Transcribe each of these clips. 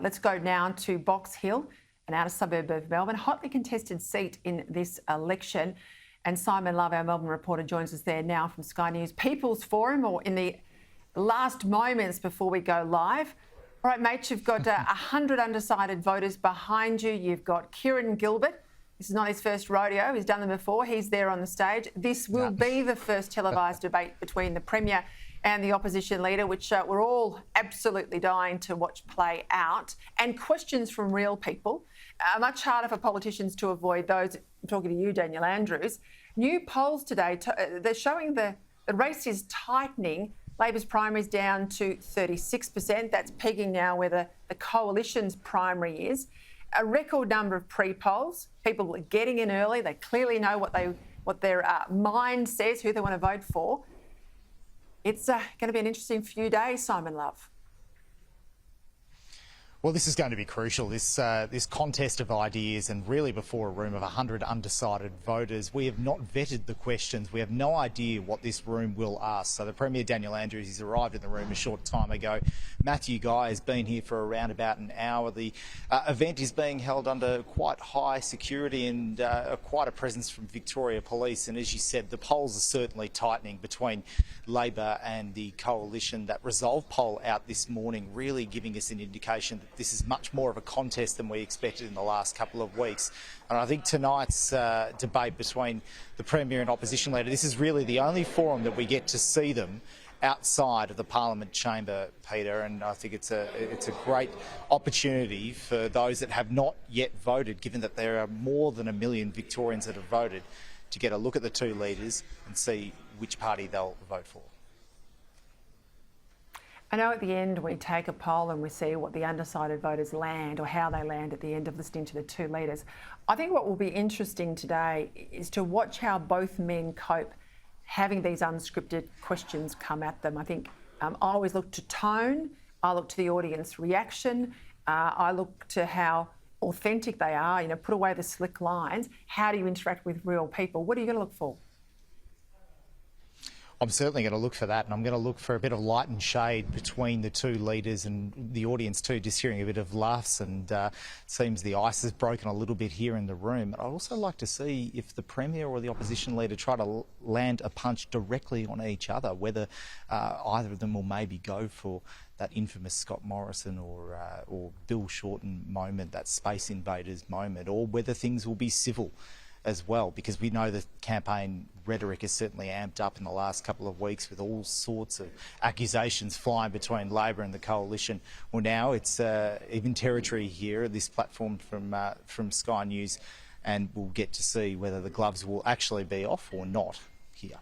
Let's go now to Box Hill, an outer suburb of Melbourne. Hotly contested seat in this election. And Simon Love, our Melbourne reporter, joins us there now from Sky News People's Forum, or in the last moments before we go live. All right, mate, you've got 100 undecided voters behind you. You've got Kieran Gilbert. This is not his first rodeo. He's done them before. He's there on the stage. This will be the first televised debate between the Premier and the opposition leader, which we're all absolutely dying to watch play out. And questions from real people. Much harder for politicians to avoid those. I'm talking to you, Daniel Andrews. New polls today, they're showing the race is tightening. Labor's primary is down to 36%. That's pegging now where the coalition's primary is. A record number of pre-polls. People are getting in early. They clearly know what their mind says, who they want to vote for. It's going to be an interesting few days, Simon Love. Well, this is going to be crucial, this contest of ideas, and really before a room of 100 undecided voters. We have not vetted the questions. We have no idea what this room will ask. So the Premier, Daniel Andrews, he's arrived in the room a short time ago. Mathew Guy has been here for around about an hour. The event is being held under quite high security and quite a presence from Victoria Police. And as you said, the polls are certainly tightening between Labor and the coalition. That Resolve poll out this morning really giving us an indication that this is much more of a contest than we expected in the last couple of weeks. And I think tonight's debate between the Premier and opposition leader, this is really the only forum that we get to see them outside of the Parliament chamber, Peter, and I think it's a great opportunity for those that have not yet voted, given that there are more than 1 million Victorians that have voted, to get a look at the two leaders and see which party they'll vote for. I know at the end we take a poll and we see what the undecided voters land, or how they land at the end of listening to the two leaders. I think what will be interesting today is to watch how both men cope having these unscripted questions come at them. I think I always look to tone, I look to the audience reaction, I look to how authentic they are, put away the slick lines. How do you interact with real people? What are you going to look for? I'm certainly going to look for that, and I'm going to look for a bit of light and shade between the two leaders and the audience too, just hearing a bit of laughs, and it seems the ice has broken a little bit here in the room. I'd also like to see if the Premier or the opposition leader try to land a punch directly on each other, whether either of them will maybe go for that infamous Scott Morrison or Bill Shorten moment, that Space Invaders moment, or whether things will be civil as well, because we know the campaign rhetoric is certainly amped up in the last couple of weeks with all sorts of accusations flying between Labor and the coalition. Well, now it's even territory here at this platform from Sky News, and we'll get to see whether the gloves will actually be off or not here.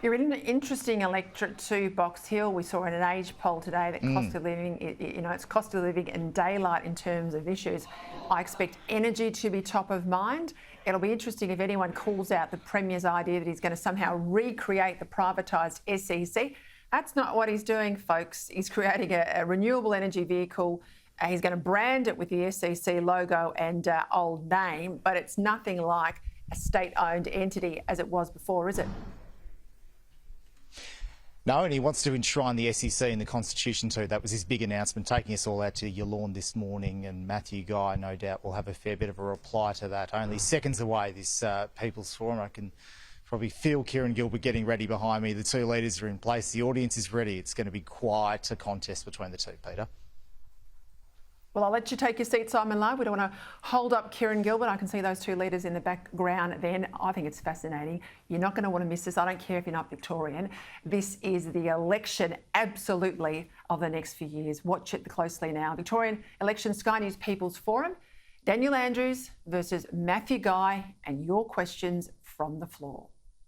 You're in an interesting electorate too, Box Hill. We saw in an age poll today that cost of living, it's cost of living and daylight in terms of issues. I expect energy to be top of mind. It'll be interesting if anyone calls out the Premier's idea that he's going to somehow recreate the privatised SEC. That's not what he's doing, folks. He's creating a renewable energy vehicle. He's going to brand it with the SEC logo and old name, but it's nothing like a state-owned entity as it was before, is it? No, and he wants to enshrine the SEC in the Constitution too. That was his big announcement, taking us all out to your lawn this morning, and Mathew Guy, no doubt, will have a fair bit of a reply to that. Only seconds away, this People's Forum. I can probably feel Kieran Gilbert getting ready behind me. The two leaders are in place. The audience is ready. It's going to be quite a contest between the two, Peter. Well, I'll let you take your seat, Simon Love. We don't want to hold up Kieran Gilbert. I can see those two leaders in the background then. I think it's fascinating. You're not going to want to miss this. I don't care if you're not Victorian. This is the election, absolutely, of the next few years. Watch it closely now. Victorian election, Sky News People's Forum. Daniel Andrews versus Mathew Guy, and your questions from the floor.